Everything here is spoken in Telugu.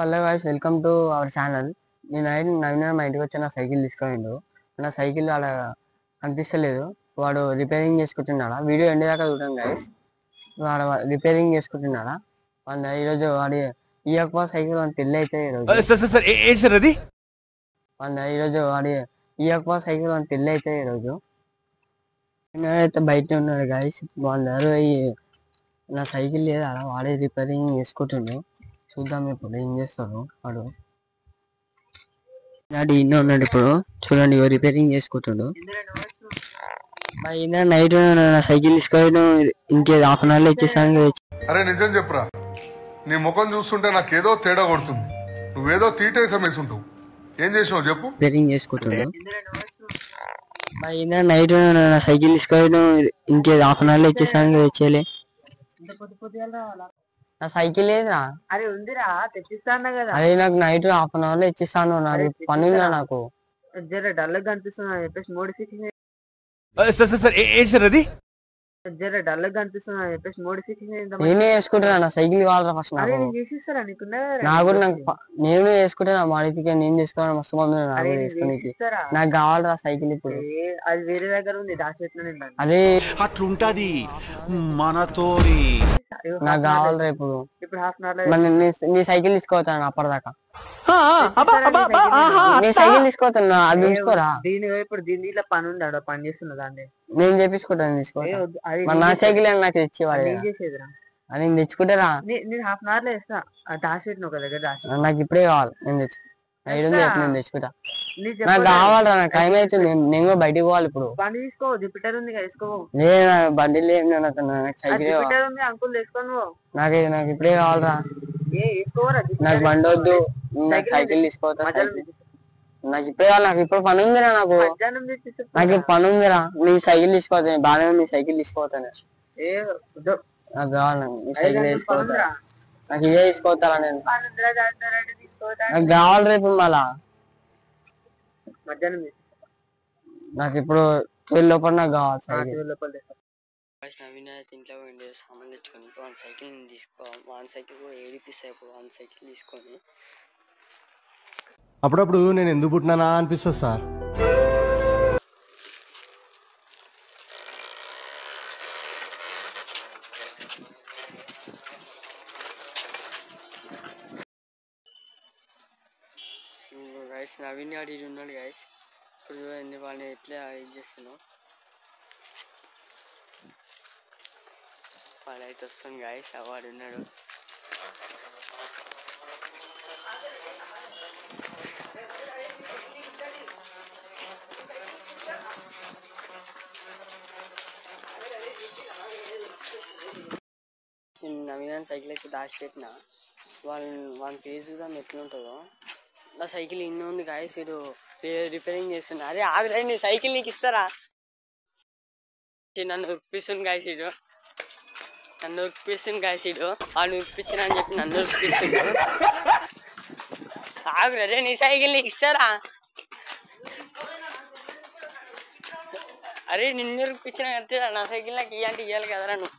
Hello guys, welcome to our channel. నేను నవీన మా ఇంటికి వచ్చి నా సైకిల్ తీసుకుపోయిండు. నా సైకిల్ అలా కనిపిస్తలేదు. వాడు రిపేరింగ్ చేసుకుంటున్నాడా? వీడియో ఎండ్ దాకా చూడండి గైస్. వాడు రిపేరింగ్ చేసుకుంటున్నాడా? ఈరోజు వాడి ఇయర్పో సైకిల్ వాడి పెళ్ళి అయితే ఈరోజు వాడి ఇయర్పో సైకిల్ వాడి పెళ్ళి అయితే ఈరోజు అయితే బయట ఉన్నాడు గైస్. వాళ్ళందరూ నా సైకిల్ లేదా వాడే రిపేరింగ్ చేసుకుంటుండు. చూద్దాం ఇప్పుడు ఏం చేస్తాడు వాడు. డాడీ ఇన్న ఉన్నాడు ఇప్పుడు. చూడండి రిపేరింగ్ చేసుకుంటాడు. నైట్ నా సైకిల్ తీసుకొని ఇంకే హాఫ్ అన్ అవర్ లో ఇచ్చేసాను. అరే నిజం చెప్పురా, నీ ముఖం చూస్తుంటే నాకేదో తేడా కొడుతుంది. నువ్వేదో తీటేసం వేసుంటావు. ఏం చేసావు చెప్పు. రిపేరింగ్ చేసుకుంటాడు. నైట్ నా సైకిల్ తీసుకొని ఇంకే హాఫ్ అన్ అవర్ లో ఇచ్చేసాను. వచ్చేలే నా సైకిల్ లేదురా. అరే ఉందిరా, తెచ్చిస్తాను కదా. అదే నాకు నైట్ హాఫ్ అన్ అవర్ లో ఇచ్చిస్తాను. నాకు పని ఉందా? నాకు జర డల్ గా కనిపిస్తున్నా చెప్పేసి మోడిఫికేషన్ జర డల్ గా కనిపిస్తున్నా చెప్పేసి మోడిఫికేషన్ నేనే వేసుకుంటున్నా. నా సైకిల్ కావాలరా ఫస్ట్. నాకు చేసిస్తారా నీకు? నాకు నేను వేసుకుంటున్నా. మాడిఫికేషన్ నేను చేసుకోవాలి. మస్తు మంది నాకు కావాలరా సైకిల్ ఇప్పుడు. అది వేరే దగ్గర ఉంది, దాచిపెట్టిన. అదే అట్లుంటది మనతో. నాకు కావాలరా ఇప్పుడు. ఇప్పుడు హాఫ్ అన్ అవర్ నీ సైకిల్ తీసుకోవచ్చాను అప్పటిదాకా. నీ సైకిల్ తీసుకోవచ్చాను, అది ఉంచుకోరా. దీని ఇప్పుడు దీని ఇట్లా పని ఉందా? పని చేస్తున్నా దాన్ని నేను చేపించుకుంటాను. తీసుకోవాలి నా సైకిల్ నాకు తెచ్చేవాడు. చేసేదిరా అది నేను తెచ్చుకుంటారా? నేను హాఫ్ అన్ అవర్ లో వేస్తా. దాచిపెట్టిన ఒక దగ్గర నాకు ఇప్పుడే కావాలి. నేను నేను తెచ్చుకుంటా. నాకు కావాలరా. నాకు టైం అవుతుంది. నేను కూడా బయటికి పోవాలి ఇప్పుడు. బండి తీసుకో, జుపిటర్ ఉంది వేసుకో. నేను బండి లేదు. నాకు సైకిల్ ఉంది, అంకుల్ వేసుకోను. నాకు ఇప్పుడే కావాలరా. నాకు బండి వద్దు. నాకు సైకిల్ తీసుకోవచ్చా? నాకు ఇప్పుడే కావాలి. నాకు ఇప్పుడు పని ఉందిరా. నాకు పని ఉందిరా. నీ సైకిల్ తీసుకోవచ్చా? బాగానే నీ సైకిల్ తీసుకోవచ్చాను. నాకు కావాలి. నీ సైకిల్ తీసుకోవచ్చా? నాకు ఇవే తీసుకోవచ్చారా? నేను నాకు కావాలి రేపు మళ్ళా మధ్యాహ్నం. నాకు ఇప్పుడు 12 లోపల నాకు కావాలి సైకిల్. నవీన అయితే ఇంట్లో పోయింది సామాన్ తెచ్చుకొని. వన్ సైకిల్ తీసుకోవాలి. వన్ సైకిల్ కూడా ఏడిపిస్తాయి. ఇప్పుడు వన్ సైకిల్ తీసుకొని అప్పుడప్పుడు నేను ఎందుకు పుట్టినానా అనిపిస్తుంది సార్. గైస్ నవీన్ గారు ఇది ఉన్నాడు గైస్. ఇప్పుడు చూడండి వాళ్ళని ఎట్లా ఇది చేస్తాను. వాడైతే వస్తుంది గైస్. వాడు ఉన్నాడు. నవీన్ సైకిల్ అయితే దాచిపెట్టిన. వాళ్ళ ఫేస్ చూద్దాం ఎట్లుంటుందో. నా సైకిల్ ఇన్ని ఉంది గాయస్. ఇది రిపేరింగ్ చేస్తున్నా. అరే ఆగురా, నీ సైకిల్ నీకు ఇస్తారా? నన్ను ఉరిపిస్తుంది గాయస్. నన్ను ఉరిపిస్తుంది గాయస్. వాడు ఉరిపించిన అని చెప్పి నన్ను ఉరిపిస్తుంది. ఆగురా రే, నీ సైకిల్ నీకు ఇస్తారా? అరే నిన్ను ఉరిపించిన అంతే. నా సైకిల్ నాకు ఇవ్వంటే ఇవ్వాలి కదరా నువ్వు.